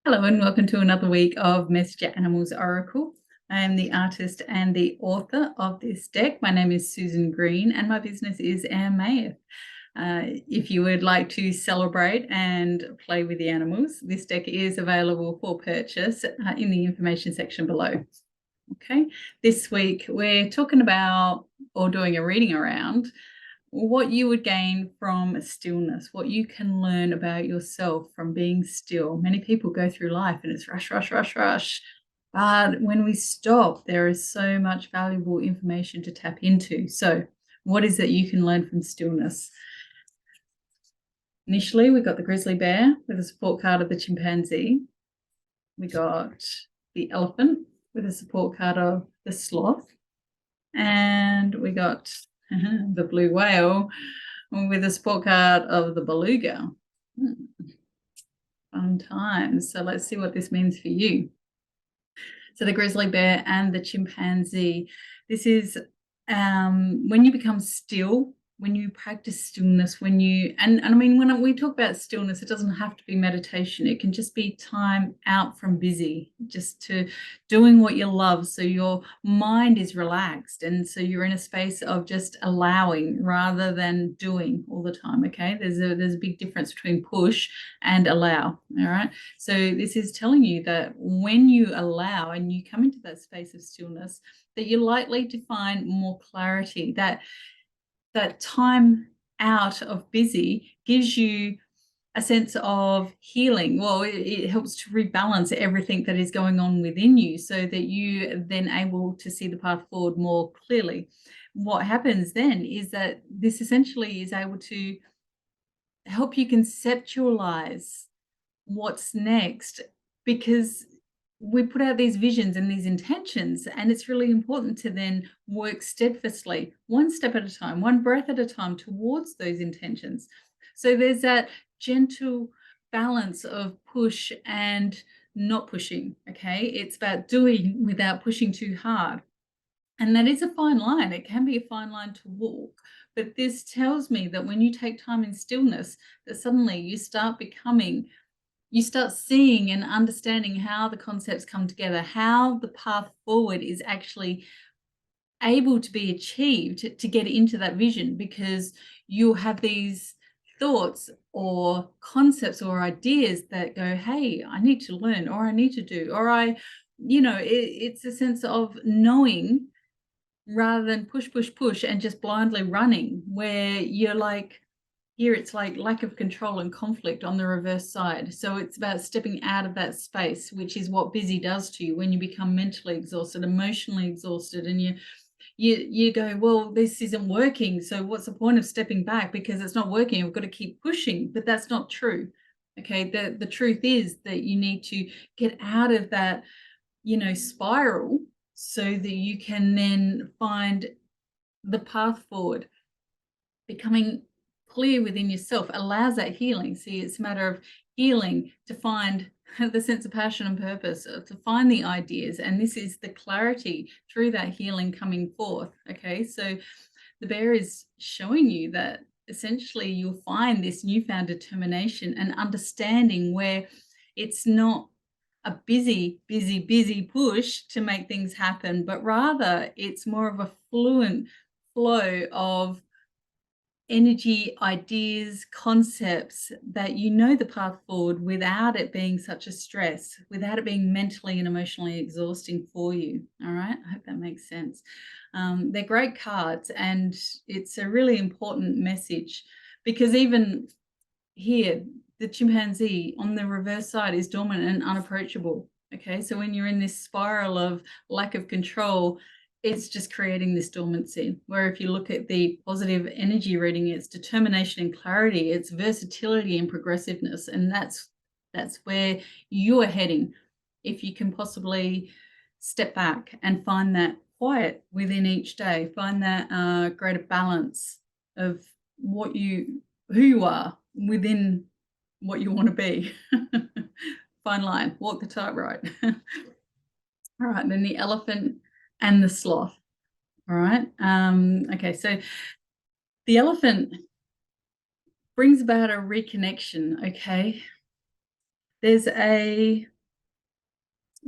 Hello and welcome to another week of Messenger Animals Oracle. I am the artist and the author of this deck. My name is Susan Green and my business is healwithairmeith. If you would like to celebrate and play with the animals, this deck is available for purchase in the information section below. Okay, this week we're talking about or doing a reading around what you would gain from stillness, what you can learn about yourself from being still. Many people go through life and it's rush, rush, rush, rush. But when we stop, there is so much valuable information to tap into. So what is it you can learn from stillness? Initially, we got the grizzly bear with a support card of the chimpanzee. We got the elephant with a support card of the sloth. And we got the blue whale with a support card of the beluga. Fun times. So let's see what this means for you. So the grizzly bear and the chimpanzee. This is when you become still, when you practice stillness, when you, and I mean, when we talk about stillness, it doesn't have to be meditation. It can just be time out from busy, just to doing what you love. So your mind is relaxed. And so you're in a space of just allowing rather than doing all the time. Okay. There's a big difference between push and allow. All right. So this is telling you that when you allow and you come into that space of stillness, that you're likely to find more clarity, that time out of busy gives you a sense of healing. Well, it helps to rebalance everything that is going on within you so that you are then able to see the path forward more clearly. What happens then is that this essentially is able to help you conceptualize what's next, because we put out these visions and these intentions, and it's really important to then work steadfastly, one step at a time, one breath at a time towards those intentions. So there's that gentle balance of push and not pushing. Okay, it's about doing without pushing too hard. And that is a fine line. It can be a fine line to walk. But this tells me that when you take time in stillness, that suddenly you start seeing and understanding how the concepts come together, how the path forward is actually able to be achieved to get into that vision, because you have these thoughts or concepts or ideas that go, hey, I need to learn, or I need to do, or it's a sense of knowing rather than push, push, push and just blindly running, where you're like, here it's like lack of control and conflict on the reverse side. So it's about stepping out of that space, which is what busy does to you when you become mentally exhausted, emotionally exhausted, and you go, well, this isn't working. So what's the point of stepping back? Because it's not working. We've got to keep pushing. But that's not true. Okay. The truth is that you need to get out of that, spiral, so that you can then find the path forward. Becoming clear within yourself allows that healing. See, it's a matter of healing to find the sense of passion and purpose, to find the ideas. And this is the clarity through that healing coming forth. Okay, so the bear is showing you that essentially you'll find this newfound determination and understanding, where it's not a busy, busy, busy push to make things happen, but rather it's more of a fluent flow of energy, ideas, concepts, that you know the path forward without it being such a stress, without it being mentally and emotionally exhausting for you. All right, I hope that makes sense. They're great cards, and it's a really important message, because even here, the chimpanzee on the reverse side is dormant and unapproachable. Okay, so when you're in this spiral of lack of control, it's just creating this dormancy. Where if you look at the positive energy reading, it's determination and clarity, it's versatility and progressiveness, and that's where you're heading. If you can possibly step back and find that quiet within each day, find that greater balance of who you are within what you want to be. Fine line, walk the tightrope. All right, and then the elephant and the sloth. All right. Okay, so the elephant brings about a reconnection. Okay, there's a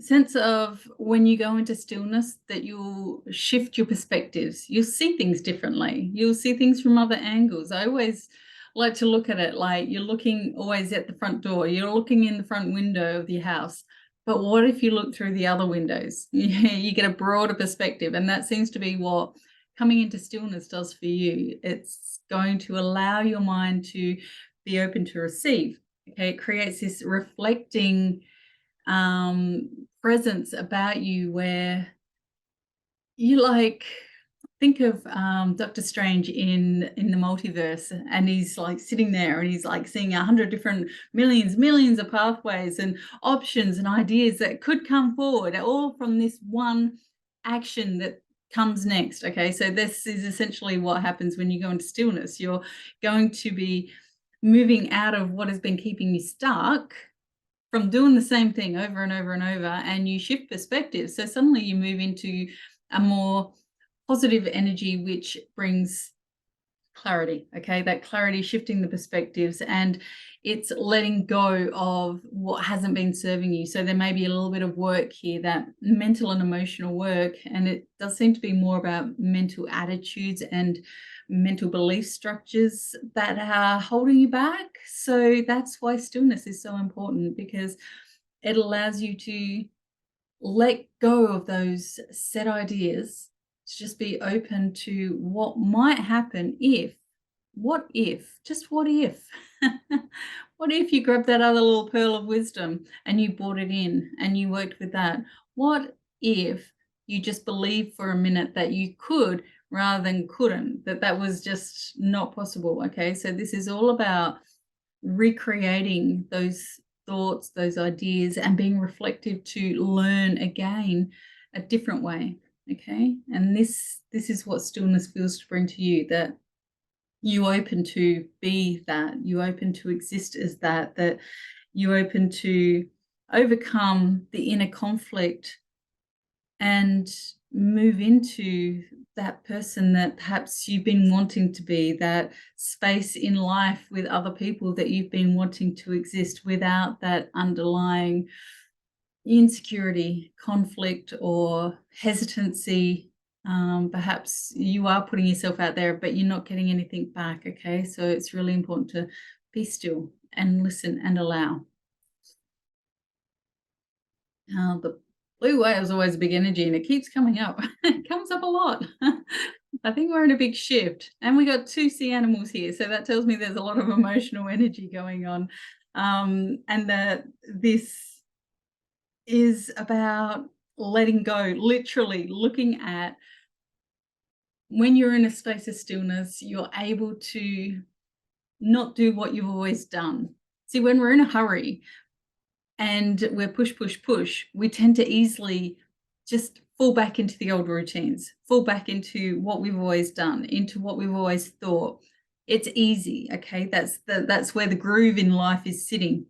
sense of when you go into stillness that you'll shift your perspectives. You'll see things differently. You'll see things from other angles. I always like to look at it like you're looking always at the front door. You're looking in the front window of your house. But what if you look through the other windows? You get a broader perspective. And that seems to be what coming into stillness does for you. It's going to allow your mind to be open to receive. Okay, it creates this reflecting presence about you where you like think of Dr. Strange in the multiverse, and he's like sitting there and he's like seeing 100 different millions of pathways and options and ideas that could come forward, all from this one action that comes next. Okay, so this is essentially what happens when you go into stillness. You're going to be moving out of what has been keeping you stuck from doing the same thing over and over and over, and you shift perspectives. So suddenly you move into a more positive energy, which brings clarity. Okay, that clarity, shifting the perspectives, and it's letting go of what hasn't been serving you. So there may be a little bit of work here, that mental and emotional work, and it does seem to be more about mental attitudes and mental belief structures that are holding you back. So that's why stillness is so important, because it allows you to let go of those set ideas, to just be open to what might happen if, what if, just what if? What if you grabbed that other little pearl of wisdom and you brought it in and you worked with that? What if you just believed for a minute that you could rather than couldn't, that that was just not possible? Okay, so this is all about recreating those thoughts, those ideas, and being reflective to learn again a different way. Okay, and this is what stillness feels to bring to you, that you open to be that, you open to exist as that, that you open to overcome the inner conflict and move into that person that perhaps you've been wanting to be, that space in life with other people that you've been wanting to exist without that underlying insecurity, conflict, or hesitancy. Perhaps you are putting yourself out there, but you're not getting anything back. Okay, so it's really important to be still and listen and allow. The blue whale is always a big energy, and it keeps coming up. It comes up a lot. I think we're in a big shift, and we got two sea animals here, so that tells me there's a lot of emotional energy going on, and that this is about letting go, literally looking at when you're in a space of stillness, you're able to not do what you've always done. See, when we're in a hurry and we're push, we tend to easily just fall back into the old routines, fall back into what we've always done, into what we've always thought. It's easy, okay? That's where the groove in life is sitting.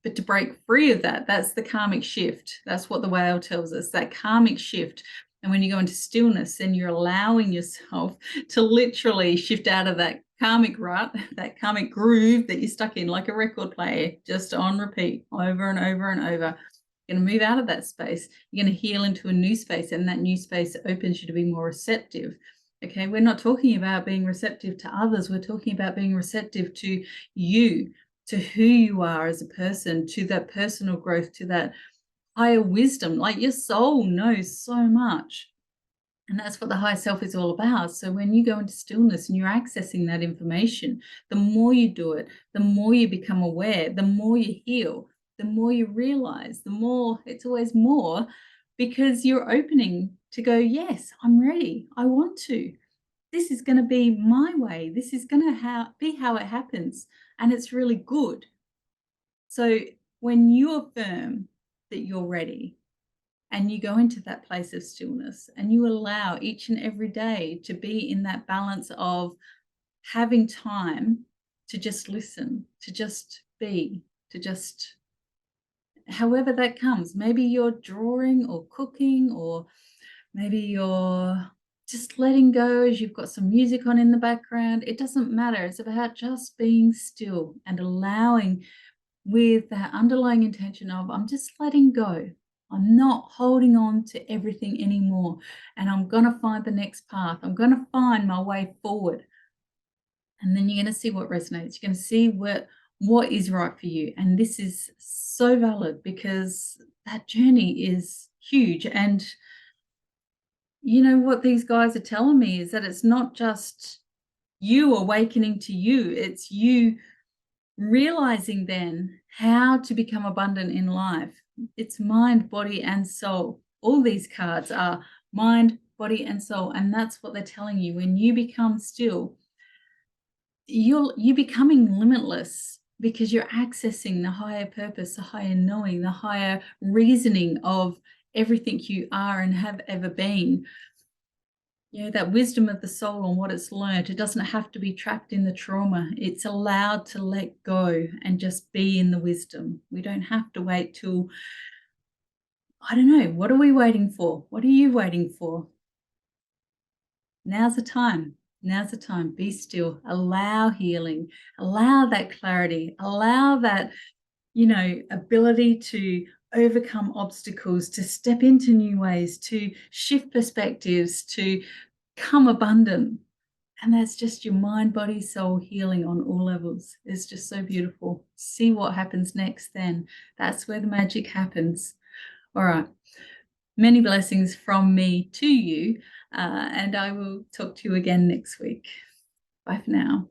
But to break free of that, that's the karmic shift. That's what the whale tells us, that karmic shift. And when you go into stillness, then you're allowing yourself to literally shift out of that karmic rut, that karmic groove that you're stuck in, like a record player, just on repeat over and over and over. You're going to move out of that space. You're going to heal into a new space, and that new space opens you to be more receptive. Okay, we're not talking about being receptive to others. We're talking about being receptive to you, to who you are as a person, to that personal growth, to that higher wisdom. Like, your soul knows so much. And that's what the higher self is all about. So when you go into stillness and you're accessing that information, the more you do it, the more you become aware, the more you heal, the more you realize, the more, it's always more, because you're opening to go, yes, I'm ready. I want to. This is going to be my way. This is going to be how it happens. And it's really good. So when you affirm that you're ready, and you go into that place of stillness and you allow each and every day to be in that balance of having time to just listen, to just be, to just, however that comes. Maybe you're drawing or cooking, or maybe you're just letting go as you've got some music on in the background. It doesn't matter. It's about just being still and allowing, with that underlying intention of, I'm just letting go. I'm not holding on to everything anymore. And I'm going to find the next path. I'm going to find my way forward. And then you're going to see what resonates. You're going to see what is right for you. And this is so valid because that journey is huge. And you know what these guys are telling me is that it's not just you awakening to you, it's you realizing then how to become abundant in life. It's mind, body, and soul. All these cards are mind, body, and soul. And that's what they're telling you. When you become still, you're becoming limitless because you're accessing the higher purpose, the higher knowing, the higher reasoning of everything you are and have ever been. You know, that wisdom of the soul and what it's learned. It doesn't have to be trapped in the trauma. It's allowed to let go and just be in the wisdom. We don't have to wait till, I don't know, what are we waiting for? What are you waiting for? Now's the time. Now's the time. Be still. Allow healing. Allow that clarity. Allow that, you know, ability to overcome obstacles, to step into new ways, to shift perspectives, to come abundant. And that's just your mind, body, soul healing on all levels. It's just so beautiful. See what happens next then. That's where the magic happens. All right. Many blessings from me to you. And I will talk to you again next week. Bye for now.